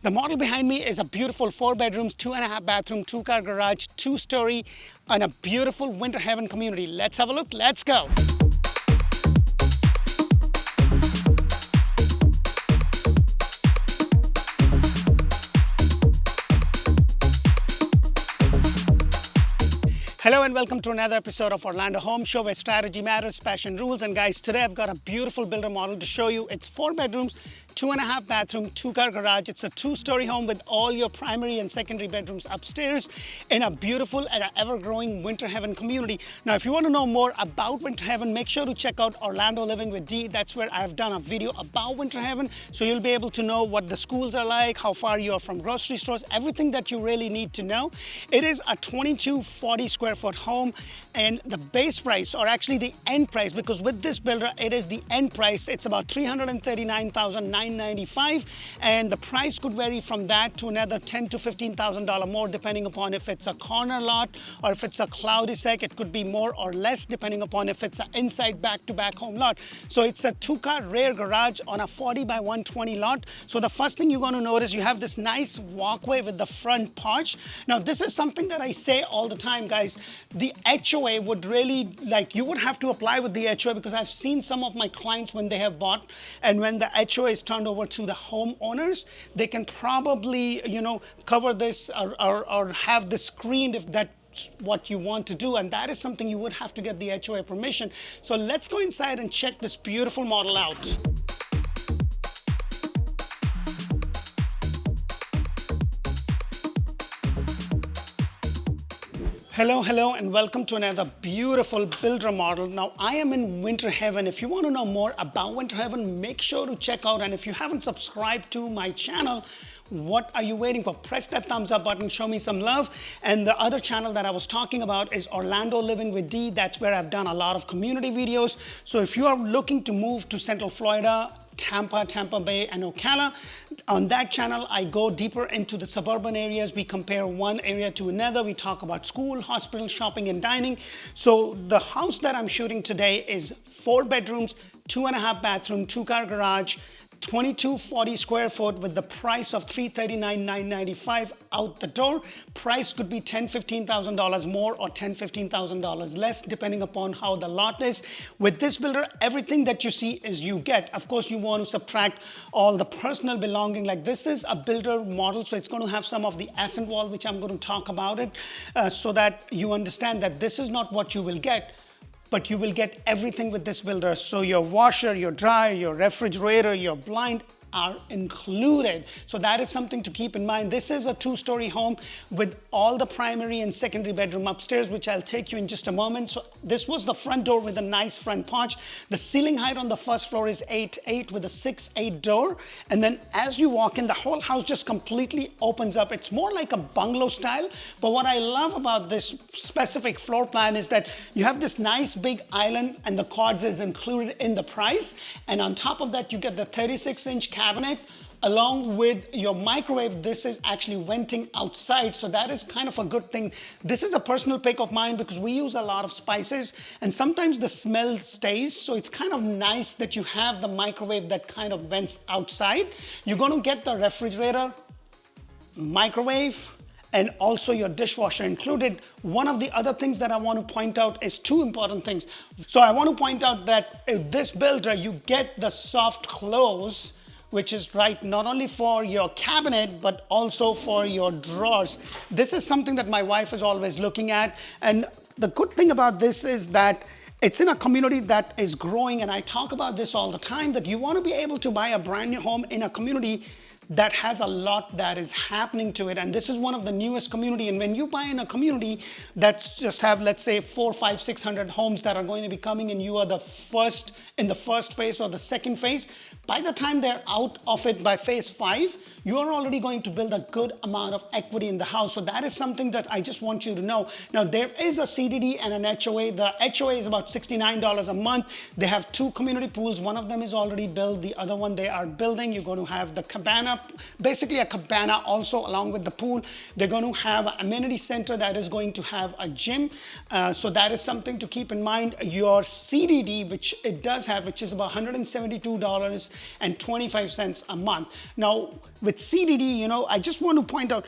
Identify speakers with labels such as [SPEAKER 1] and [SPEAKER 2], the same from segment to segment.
[SPEAKER 1] The model behind me is a beautiful 4 bedrooms, 2.5 bathroom, 2-car garage, 2-story, and a beautiful Winterhaven community. Let's have a look. Let's go. Hello and welcome to another episode of Orlandohomeshow, where strategy matters, passion rules. And guys, today I've got a beautiful builder model to show you. It's 4 bedrooms, 2.5 bathroom, 2-car garage. It's a 2-story home with all your primary and secondary bedrooms upstairs in a beautiful and ever-growing Winterhaven community. Now, if you want to know more about Winterhaven, make sure to check out Orlando Living with D. That's where I've done a video about Winterhaven, so you'll be able to know what the schools are like, how far you are from grocery stores, everything that you really need to know. It is a 2240 square foot home, and the base price, or actually the end price, because with this builder it is the end price, it's about $339,995, and the price could vary from that to another $10,000 to $15,000 more, depending upon if it's a corner lot or if it's a cul-de-sac. It could be more or less depending upon if it's an inside back-to-back home lot. So it's a 2-car rear garage on a 40 by 120 lot. So the first thing you're going to notice, you have this nice walkway with the front porch. Now this is something that I say all the time, guys. The HOA would really, you would have to apply with the HOA, because I've seen some of my clients when they have bought, and when the HOA is turned over to the homeowners, they can probably, cover this or have this screened if that's what you want to do, and that is something you would have to get the HOA permission. So let's go inside and check this beautiful model out. Hello, and welcome to another beautiful builder model. Now, I am in Winterhaven. If you want to know more about Winterhaven, make sure to check out. And if you haven't subscribed to my channel, what are you waiting for? Press that thumbs up button, show me some love. And the other channel that I was talking about is Orlando Living with D. That's where I've done a lot of community videos. So if you are looking to move to Central Florida, Tampa Bay, and Ocala, on that channel, I go deeper into the suburban areas. We compare one area to another. We talk about school, hospital, shopping, and dining. So the house that I'm shooting today is 4 bedrooms, 2.5 bathroom, 2-car garage, 2240 square foot, with the price of $339,995 out the door. Price could be $10,000, $15,000 more or $10,000, $15,000 less, depending upon how the lot is. With this builder, everything that you see is you get. Of course, you want to subtract all the personal belonging. Like, this is a builder model, so it's going to have some of the accent wall, which I'm going to talk about it, so that you understand that this is not what you will get, but you will get everything with this builder. So your washer, your dryer, your refrigerator, your blind are included. So that is something to keep in mind. This is a 2-story home with all the primary and secondary bedroom upstairs, which I'll take you in just a moment. So this was the front door with a nice front porch. The ceiling height on the first floor is 8'8" with a 6'8" door. And then as you walk in, the whole house just completely opens up. It's more like a bungalow style. But what I love about this specific floor plan is that you have this nice big island, and the cords is included in the price. And on top of that, you get the 36-inch cabinet along with your microwave. This is actually venting outside, so that is kind of a good thing. This is a personal pick of mine because we use a lot of spices, and sometimes the smell stays, so it's kind of nice that you have the microwave that kind of vents outside. You're going to get the refrigerator, microwave, and also your dishwasher included. One of the other things that I want to point out is 2 important things. So I want to point out that with this builder, you get the soft close, which is right not only for your cabinet, but also for your drawers. This is something that my wife is always looking at. And the good thing about this is that it's in a community that is growing. And I talk about this all the time, that you want to be able to buy a brand new home in a community that has a lot that is happening to it. And this is one of the newest community. And when you buy in a community that's just have, let's say, 400, 500, 600 homes that are going to be coming, and you are the first in the first phase or the second phase, by the time they're out of it by phase 5, you are already going to build a good amount of equity in the house. So that is something that I just want you to know. Now, there is a CDD and an HOA. The HOA is about $69 a month. They have 2 community pools. One of them is already built. The other one they are building. You're going to have the cabana, basically a cabana also along with the pool. They're going to have an amenity center that is going to have a gym. So that is something to keep in mind. Your CDD, which it does have, which is about $172.25 a month. Now, with CDD, I just want to point out,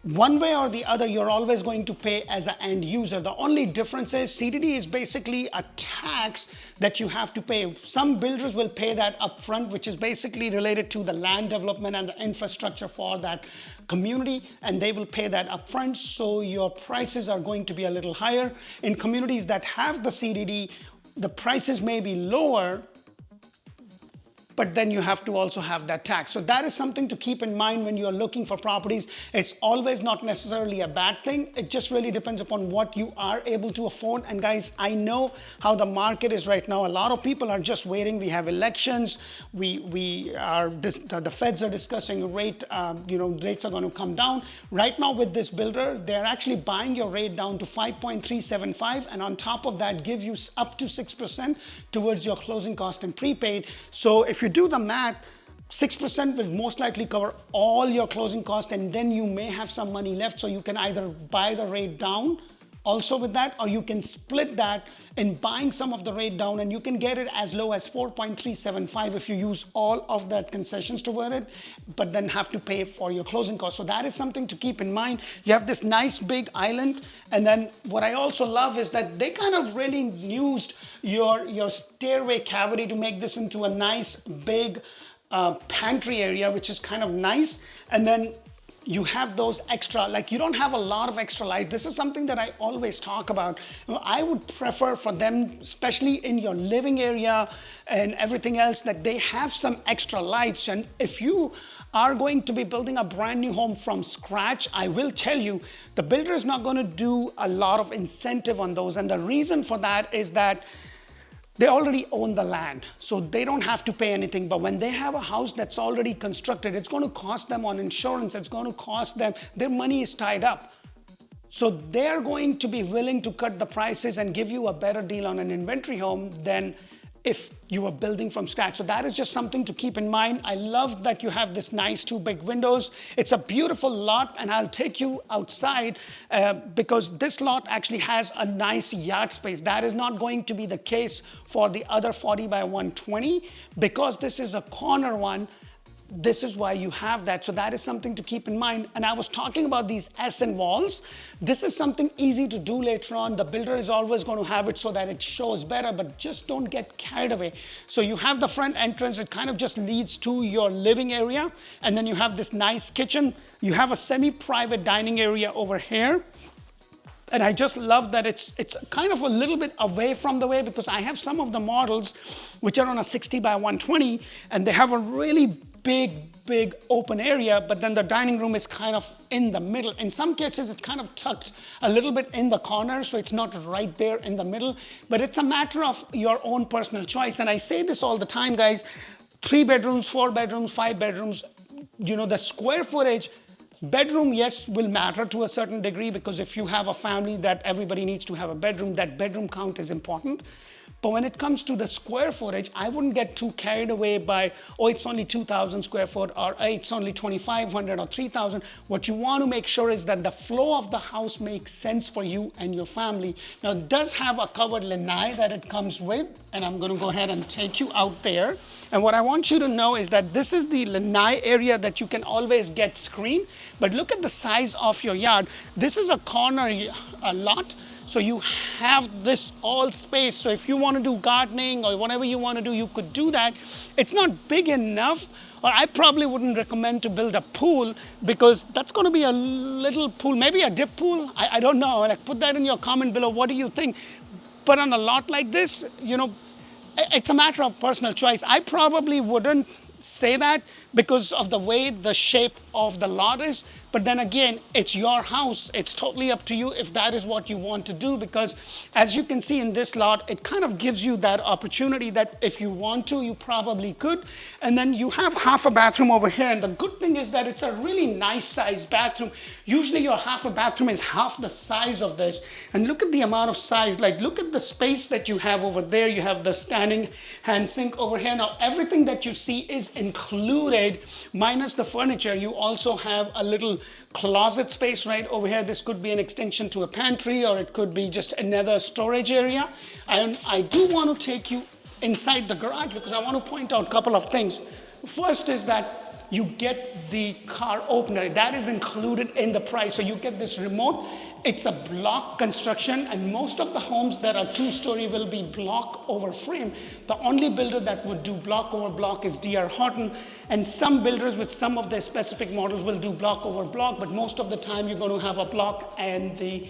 [SPEAKER 1] one way or the other, you're always going to pay as an end user. The only difference is CDD is basically a tax that you have to pay. Some builders will pay that upfront, which is basically related to the land development and the infrastructure for that community, and they will pay that upfront, so your prices are going to be a little higher. In communities that have the CDD, the prices may be lower, but then you have to also have that tax. So that is something to keep in mind when you're looking for properties. It's always not necessarily a bad thing. It just really depends upon what you are able to afford. And guys, I know how the market is right now. A lot of people are just waiting. We have elections. The feds are discussing rates are going to come down. Right now with this builder, they're actually buying your rate down to 5.375, and on top of that, give you up to 6% towards your closing cost and prepaid. So if you do the math, 6% will most likely cover all your closing costs, and then you may have some money left, so you can either buy the rate down also with that, or you can split that in buying some of the rate down, and you can get it as low as 4.375 if you use all of that concessions toward it, but then have to pay for your closing costs. So that is something to keep in mind. You have this nice big island, and then what I also love is that they kind of really used your stairway cavity to make this into a nice big pantry area, which is kind of nice. And then you have those extra, like you don't have a lot of extra light. This is something that I always talk about. I would prefer for them, especially in your living area and everything else, that they have some extra lights. And if you are going to be building a brand new home from scratch, I will tell you, the builder is not going to do a lot of incentive on those. And the reason for that is that they already own the land, so they don't have to pay anything. But when they have a house that's already constructed, it's going to cost them on insurance. It's going to cost them, their money is tied up. So they're going to be willing to cut the prices and give you a better deal on an inventory home than if you are building from scratch. So that is just something to keep in mind. I love that you have this nice 2 big windows. It's a beautiful lot, and I'll take you outside because this lot actually has a nice yard space. That is not going to be the case for the other 40 by 120 because this is a corner one. This is why you have that. So that is something to keep in mind. And I was talking about these SN walls. This is something easy to do later on. The builder is always going to have it so that it shows better, but just don't get carried away. So you have the front entrance. It kind of just leads to your living area. And then you have this nice kitchen. You have a semi-private dining area over here. And I just love that it's kind of a little bit away from the way, because I have some of the models which are on a 60 by 120 and they have a really big open area, but then the dining room is kind of in the middle. In some cases, it's kind of tucked a little bit in the corner, so it's not right there in the middle, but it's a matter of your own personal choice. And I say this all the time, guys, 3 bedrooms, 4 bedrooms, 5 bedrooms, the square footage, bedroom, yes, will matter to a certain degree, because if you have a family that everybody needs to have a bedroom, that bedroom count is important. But when it comes to the square footage, I wouldn't get too carried away by, oh, it's only 2,000 square foot, or it's only 2,500 or 3,000. What you want to make sure is that the flow of the house makes sense for you and your family. Now, it does have a covered lanai that it comes with, and I'm going to go ahead and take you out there. And what I want you to know is that this is the lanai area that you can always get screened. But look at the size of your yard. This is a corner lot. So you have this all space. So if you want to do gardening or whatever you want to do, you could do that. It's not big enough, or I probably wouldn't recommend to build a pool, because that's going to be a little pool, maybe a dip pool. I don't know. Like, put that in your comment below. What do you think? But on a lot like this, it's a matter of personal choice. I probably wouldn't say that because of the way the shape of the lot is. But then again, it's your house. It's totally up to you if that is what you want to do, because as you can see in this lot, it kind of gives you that opportunity that if you want to, you probably could. And then you have half a bathroom over here. And the good thing is that it's a really nice sized bathroom. Usually your half a bathroom is half the size of this. And look at the amount of size. Like, look at the space that you have over there. You have the standing hand sink over here. Now, everything that you see is included, minus the furniture. You also have a little closet space right over here. This could be an extension to a pantry, or it could be just another storage area. And I do want to take you inside the garage because I want to point out a couple of things. First is that you get the car opener. That is included in the price. So you get this remote. It's a block construction, and most of the homes that are 2-story will be block over frame. The only builder that would do block over block is D.R. Horton, and some builders with some of their specific models will do block over block, but most of the time you're going to have a block and the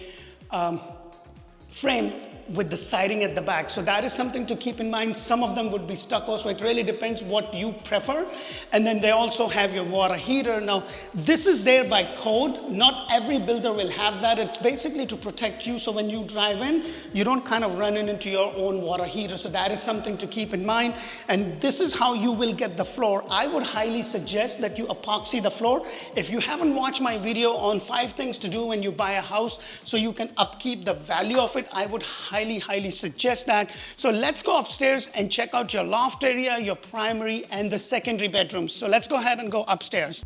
[SPEAKER 1] frame with the siding at the back. So that is something to keep in mind. Some of them would be stucco, so it really depends what you prefer. And then they also have your water heater. Now, this is there by code. Not every builder will have that. It's basically to protect you, so when you drive in, you don't kind of run into your own water heater. So that is something to keep in mind. And this is how you will get the floor. I would highly suggest that you epoxy the floor. If you haven't watched my video on 5 things to do when you buy a house so you can upkeep the value of it, I would highly suggest that. So let's go upstairs and check out your loft area, your primary and the secondary bedrooms. So let's go ahead and go upstairs.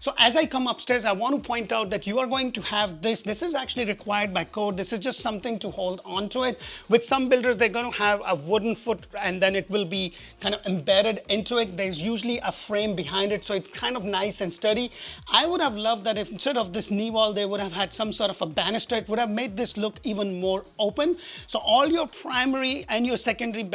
[SPEAKER 1] So as I come upstairs, I want to point out that you are going to have this. This is actually required by code. This is just something to hold on to it. With some builders, they're going to have a wooden foot and then it will be kind of embedded into it. There's usually a frame behind it, so it's kind of nice and sturdy. I would have loved that if instead of this knee wall, they would have had some sort of a banister. It would have made this look even more open. So all your primary and your secondary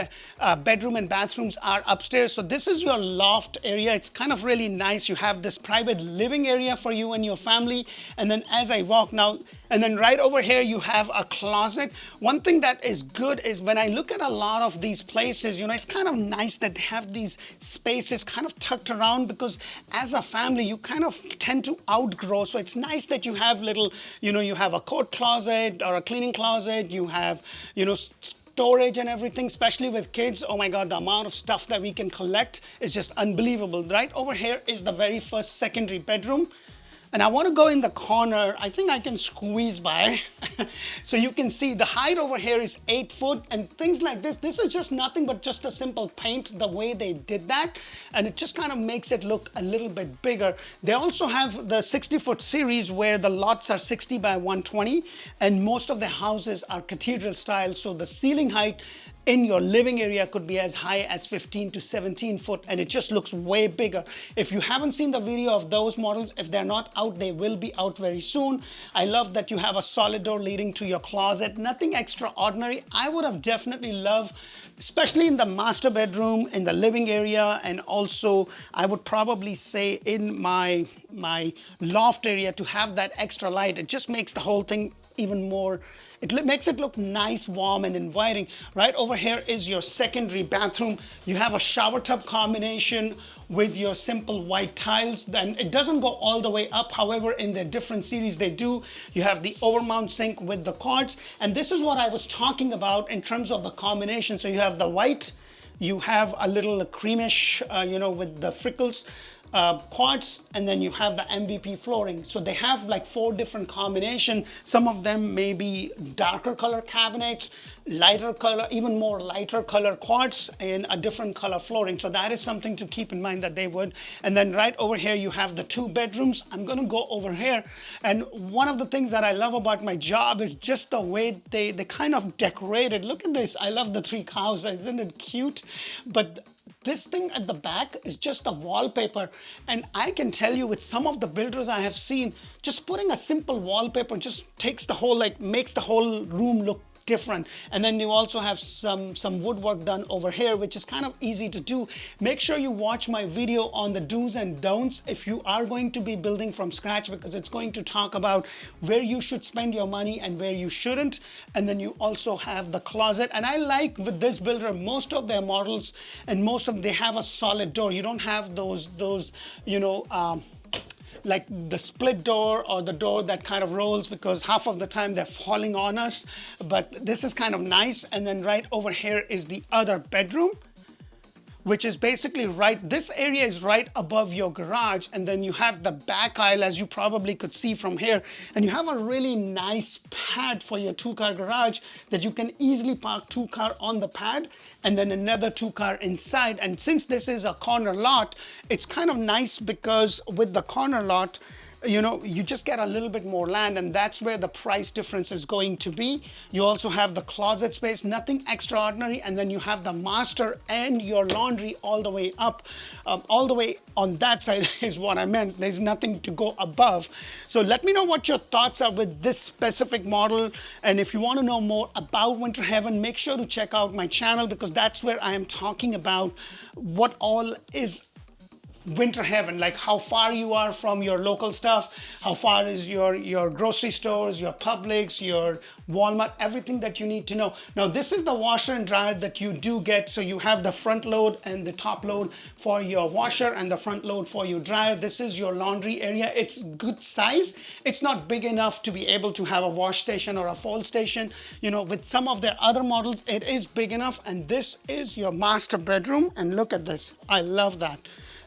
[SPEAKER 1] bedroom and bathrooms are upstairs. So this is your loft area. It's kind of really nice. You have this private living area for you and your family. And then as I walk now, and then right over here, you have a closet. One thing that is good is when I look at a lot of these places, you know, it's kind of nice that they have these spaces kind of tucked around, because as a family, you kind of tend to outgrow. So it's nice that you have little, you know, you have a coat closet or a cleaning closet, you have, you know, storage and everything, especially with kids. Oh my God, the amount of stuff that we can collect is just unbelievable. Right over here is the very first secondary bedroom. And I want to go in the corner. I think I can squeeze by. So you can see the height over here is 8 foot and things like this. This is just nothing but just a simple paint, the way they did that. And it just kind of makes it look a little bit bigger. They also have the 60-foot series where the lots are 60 by 120. And most of the houses are cathedral style. So the ceiling height in your living area could be as high as 15 to 17 foot, and it just looks way bigger. If you haven't seen the video of those models, if they're not out, they will be out very soon. I love that you have a solid door leading to your closet. Nothing extraordinary. I would have definitely loved, especially in the master bedroom, in the living area, and also I would probably say in my loft area, to have that extra light. It just makes the whole thing even more, it makes it look nice, warm, and inviting. Right over here is your secondary bathroom. You have a shower tub combination with your simple white tiles. Then it doesn't go all the way up. However, in the different series they do. You have the overmount sink with the quartz. And this is what I was talking about in terms of the combination. So you have the white, you have a little creamish, you know, with the freckles, quartz, and then you have the MVP flooring. So they have like 4 different combinations. Some of them may be darker color cabinets, lighter color, even more lighter color quartz, and a different color flooring. So that is something to keep in mind that they would. And then right over here, you have the 2 bedrooms. I'm gonna go over here. And one of the things that I love about my job is just the way they kind of decorated. Look at this. I love the 3 cows. Isn't it cute? But this thing at the back is just a wallpaper. And I can tell you, with some of the builders I have seen, just putting a simple wallpaper just takes the whole, like, makes the whole room look different. And then you also have some woodwork done over here, which is kind of easy to do. Make sure you watch my video on the do's and don'ts if you are going to be building from scratch, because it's going to talk about where you should spend your money and where you shouldn't. And then you also have the closet. And I like with this builder, most of their models and most of they have a solid door. You don't have those you know, like the split door or the door that kind of rolls, because half of the time they're falling on us. But this is kind of nice. And then right over here is the other bedroom, which is basically right, this area is right above your garage. And then you have the back aisle, as you probably could see from here. And you have a really nice pad for your 2-car garage that you can easily park 2 car on the pad and then another 2 car inside. And since this is a corner lot, it's kind of nice because with the corner lot, you just get a little bit more land, and that's where the price difference is going to be. You also have the closet space, nothing extraordinary, and then you have the master and your laundry all the way up, all the way on that side is what I meant. There's nothing to go above. So let me know what your thoughts are with this specific model, and if you want to know more about Winterhaven, make sure to check out my channel, because that's where I am talking about what all is Winterhaven, like how far you are from your local stuff, how far is your grocery stores, your Publix, your Walmart, everything that you need to know. Now this is the washer and dryer that you do get. So you have the front load and the top load for your washer and the front load for your dryer. This is your laundry area. It's good size. It's not big enough to be able to have a wash station or a fold station. With some of their other models, it is big enough. And this is your master bedroom. And look at this. I love that.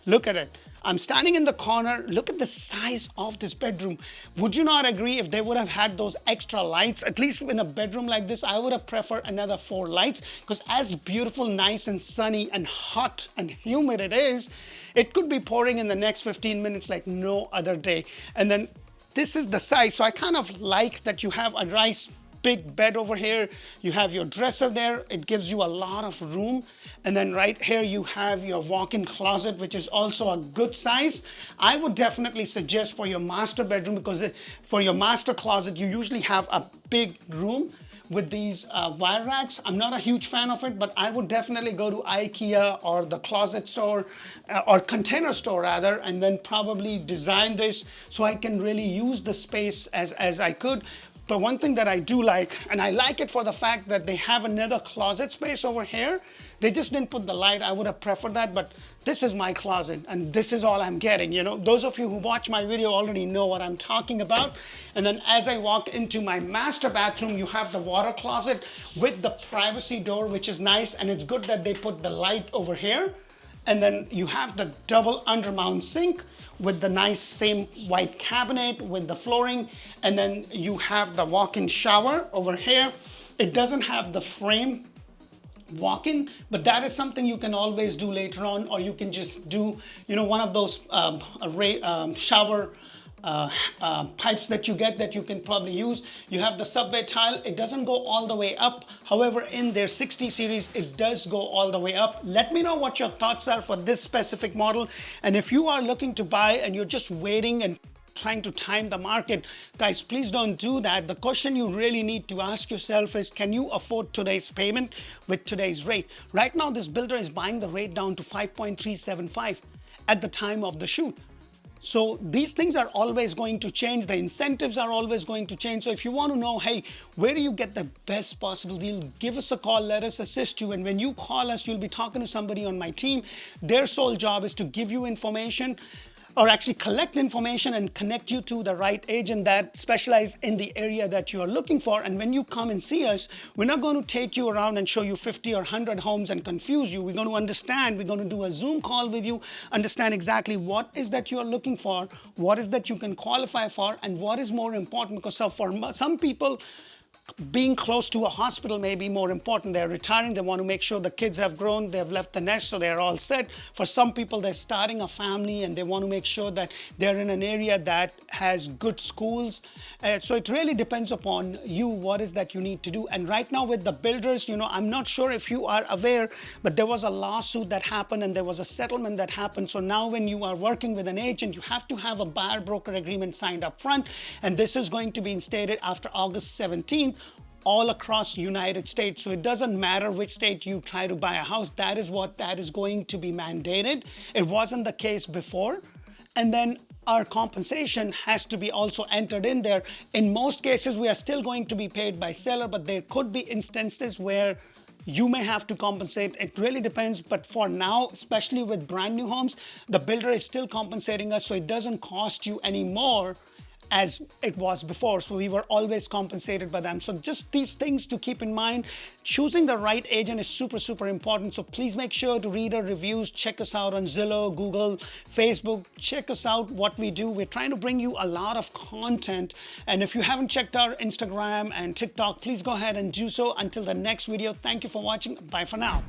[SPEAKER 1] Look at it. I'm standing in the corner. Look at the size of this bedroom. Would you not agree if they would have had those extra lights? At least in a bedroom like this, I would have preferred another 4 lights, because as beautiful, nice and sunny and hot and humid it is, it could be pouring in the next 15 minutes like no other day. And then this is the size. So I kind of like that you have a nice big bed over here. You have your dresser there. It gives you a lot of room. And then right here you have your walk-in closet, which is also a good size. I would definitely suggest for your master bedroom, because for your master closet, you usually have a big room with these wire racks. I'm not a huge fan of it, but I would definitely go to IKEA or the closet store or container store rather, and then probably design this so I can really use the space as I could. But one thing that I do like, and I like it for the fact that they have another closet space over here. They just didn't put the light. I would have preferred that, but this is my closet and this is all I'm getting. Those of you who watch my video already know what I'm talking about. And then as I walk into my master bathroom, you have the water closet with the privacy door, which is nice. And it's good that they put the light over here. And then you have the double undermount sink with the nice same white cabinet with the flooring. And then you have the walk-in shower over here. It doesn't have the frame walk-in, but that is something you can always do later on, or you can just do, one of those shower pipes that you get that you can probably use. You have the subway tile. It doesn't go all the way up. However, in their 60 series, it does go all the way up. Let me know what your thoughts are for this specific model. And if you are looking to buy and you're just waiting and trying to time the market, guys, please don't do that. The question you really need to ask yourself is, can you afford today's payment with today's rate? Right now, this builder is buying the rate down to 5.375 at the time of the shoot. So these things are always going to change. The incentives are always going to change. So if you want to know, hey, where do you get the best possible deal? Give us a call. Let us assist you. And when you call us, you'll be talking to somebody on my team. Their sole job is to give you information, or actually collect information and connect you to the right agent that specializes in the area that you are looking for. And when you come and see us, we're not going to take you around and show you 50 or 100 homes and confuse you. We're going to understand. We're going to do a Zoom call with you, understand exactly what is that you are looking for, what is that you can qualify for, and what is more important. Because for some people, being close to a hospital may be more important. They're retiring. They want to make sure the kids have grown. They've left the nest, so they're all set. For some people, they're starting a family and they want to make sure that they're in an area that has good schools. So it really depends upon you, what is that you need to do. And right now with the builders, I'm not sure if you are aware, but there was a lawsuit that happened and there was a settlement that happened. So now when you are working with an agent, you have to have a buyer broker agreement signed up front. And this is going to be instated after August 17th. All across United States. So it doesn't matter which state you try to buy a house, that is going to be mandated. It wasn't the case before. And then our compensation has to be also entered in there. In most cases, we are still going to be paid by seller, but there could be instances where you may have to compensate. It really depends. But for now, especially with brand new homes, the builder is still compensating us, so it doesn't cost you any more as it was before. So we were always compensated by them. So just these things to keep in mind. Choosing the right agent is super, super important. So please make sure to read our reviews. Check us out on Zillow, Google, Facebook. Check us out what we do. We're trying to bring you a lot of content. And if you haven't checked out Instagram and TikTok, please go ahead and do so. Until the next video, thank you for watching. Bye for now.